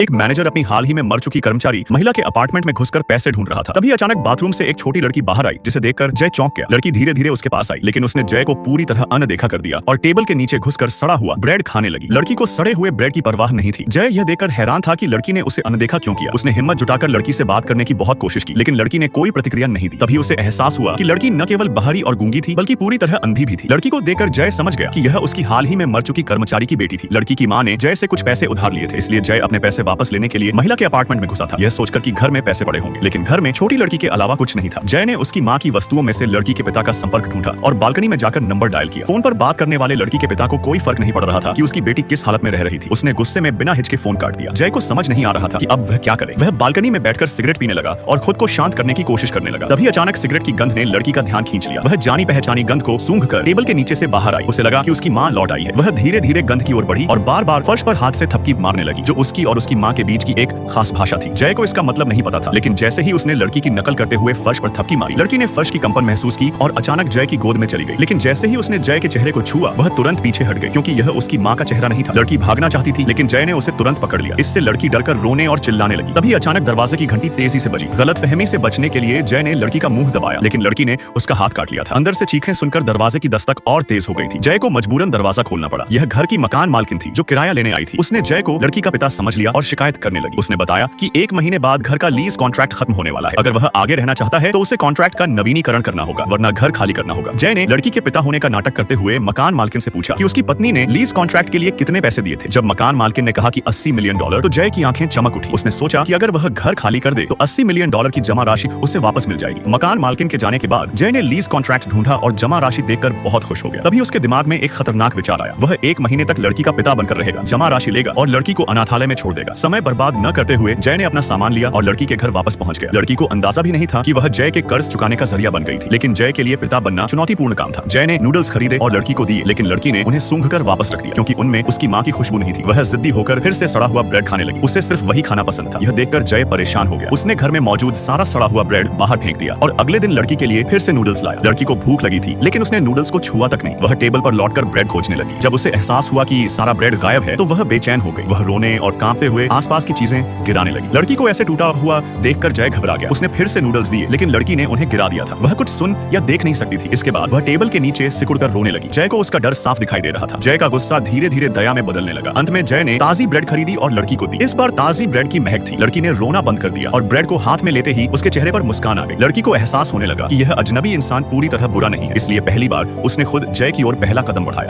एक मैनेजर अपनी हाल ही में मर चुकी कर्मचारी महिला के अपार्टमेंट में घुसकर पैसे ढूंढ रहा था। तभी अचानक बाथरूम से एक छोटी लड़की बाहर आई, जिसे देखकर जय चौंक गया। लड़की धीरे धीरे उसके पास आई, लेकिन उसने जय को पूरी तरह अनदेखा कर दिया और टेबल के नीचे घुसकर सड़ा हुआ ब्रेड खाने लगी। लड़की को सड़े हुए ब्रेड की परवाह नहीं थी। जय यह देखकर हैरान था कि लड़की ने उसे अनदेखा क्यों किया। उसने हिम्मत जुटाकर लड़की से बात करने की बहुत कोशिश की, लेकिन लड़की ने कोई प्रतिक्रिया नहीं दी। तभी उसे एहसास हुआ कि लड़की न केवल बहरी और गूंगी थी, बल्कि पूरी तरह अंधी भी थी। लड़की को देखकर जय समझ गया कि यह उसकी हाल ही में मर चुकी कर्मचारी की बेटी थी। लड़की की मां ने जय से कुछ पैसे उधार लिए थे, इसलिए जय अपने पैसे वापस लेने के लिए महिला के अपार्टमेंट में घुसा था, यह सोचकर कि घर में पैसे पड़े होंगे। लेकिन घर में छोटी लड़की के अलावा कुछ नहीं था। जय ने उसकी मां की वस्तुओं में से लड़की के पिता का संपर्क ढूंढा और बालकनी में जाकर नंबर डायल किया। फोन पर बात करने वाले लड़की के पिता को कोई फर्क नहीं पड़ रहा था कि उसकी बेटी किस हालत में रह रही थी। उसने गुस्से में बिना हिचके फोन काट दिया। जय को समझ नहीं आ रहा था कि अब वह क्या करे। वह बालकनी में बैठकर सिगरेट पीने लगा और खुद को शांत करने की कोशिश करने लगा। तभी अचानक सिगरेट की गंध ने लड़की का ध्यान खींच लिया। वह जानी पहचानी गंध को सूंघकर टेबल के नीचे से बाहर आई। उसे लगा कि उसकी मां लौट आई है। वह धीरे धीरे गंध की ओर बढ़ी और बार बार फर्श पर हाथ से थपकी मारने लगी, जो उसकी और उसकी मां के बीच की एक खास भाषा थी। जय को इसका मतलब नहीं पता था, लेकिन जैसे ही उसने लड़की की नकल करते हुए फर्श पर थपकी मारी, लड़की ने फर्श की कंपन महसूस की और अचानक जय की गोद में चली गई। लेकिन जैसे ही उसने जय के चेहरे को छुआ, वह तुरंत पीछे हट गई, क्योंकि यह उसकी मां का चेहरा नहीं था। लड़की भागना चाहती थी, लेकिन जय ने उसे तुरंत पकड़ लिया। इससे लड़की डरकर रोने और चिल्लाने लगी। तभी अचानक दरवाजे की घंटी तेजी से बजी। गलतफहमी से बचने के लिए जय ने लड़की का मुंह दबाया, लेकिन लड़की ने उसका हाथ काट लिया था। अंदर से चीखें सुनकर दरवाजे की दस्तक और तेज हो गई थी। जय को मजबूरन दरवाजा खोलना पड़ा। यह घर की मकान मालकिन थी, जो किराया लेने आई थी। उसने जय को लड़की का पिता समझ लिया और शिकायत करने लगी। उसने बताया कि 1 महीने बाद घर का लीज कॉन्ट्रैक्ट खत्म होने वाला है। अगर वह आगे रहना चाहता है तो उसे कॉन्ट्रैक्ट का नवीनीकरण करना होगा, वरना घर खाली करना होगा। जय ने लड़की के पिता होने का नाटक करते हुए मकान मालकिन से पूछा कि उसकी पत्नी ने लीज कॉन्ट्रैक्ट के लिए कितने पैसे दिए थे। जब मकान मालकिन ने कहा कि $80 मिलियन, तो जय की आंखें चमक उठी। उसने सोचा कि अगर वह घर खाली कर दे तो $80 मिलियन की जमा राशि उसे वापस मिल जाएगी। मकान मालकिन के जाने के बाद जय ने लीज कॉन्ट्रैक्ट ढूंढा और जमा राशि देखकर बहुत खुश हो गया। तभी उसके दिमाग में एक खतरनाक विचार आया। वह 1 महीने तक लड़की का पिता बनकर रहेगा, जमा राशि लेगा और लड़की को अनाथालय में छोड़ देगा। समय बर्बाद न करते हुए जय ने अपना सामान लिया और लड़की के घर वापस पहुंच गया। लड़की को अंदाजा भी नहीं था कि वह जय के कर्ज चुकाने का जरिया बन गई थी, लेकिन जय के लिए पिता बनना चुनौतीपूर्ण काम था। जय ने नूडल्स खरीदे और लड़की को दिए, लेकिन लड़की ने उन्हें सूंघकर वापस रख दिया, क्योंकि उनमें उसकी मां की खुशबू नहीं थी। वह जिद्दी होकर फिर से सड़ा हुआ ब्रेड खाने लगी। उसे सिर्फ वही खाना पसंद था। यह देखकर जय परेशान हो गया। उसने घर में मौजूद सारा सड़ा हुआ ब्रेड बाहर फेंक दिया और अगले दिन लड़की के लिए फिर से नूडल्स लाया। लड़की को भूख लगी थी, लेकिन उसने नूडल्स को छुआ तक नहीं। वह टेबल पर लौटकर ब्रेड खोजने लगी। जब उसे एहसास हुआ कि सारा ब्रेड गायब है, तो वह बेचैन हो गई। वह रोने और कांपते हुए आसपास की चीजें गिराने लगी। लड़की को ऐसे टूटा हुआ देखकर जय घबरा गया। उसने फिर से नूडल्स दिए, लेकिन लड़की ने उन्हें गिरा दिया था। वह कुछ सुन या देख नहीं सकती थी। इसके बाद वह टेबल के नीचे सिकुड़कर रोने लगी। जय को उसका डर साफ दिखाई दे रहा था। जय का गुस्सा धीरे धीरे दया में बदलने लगा। अंत में जय ने ताजी ब्रेड खरीदी और लड़की को दी। इस बार ताजी ब्रेड की महक थी। लड़की ने रोना बंद कर दिया और ब्रेड को हाथ में लेते ही उसके चेहरे पर मुस्कान आ गई। लड़की को एहसास होने लगा कि यह अजनबी इंसान पूरी तरह बुरा नहीं है, इसलिए पहली बार उसने खुद जय की ओर पहला कदम बढ़ाया।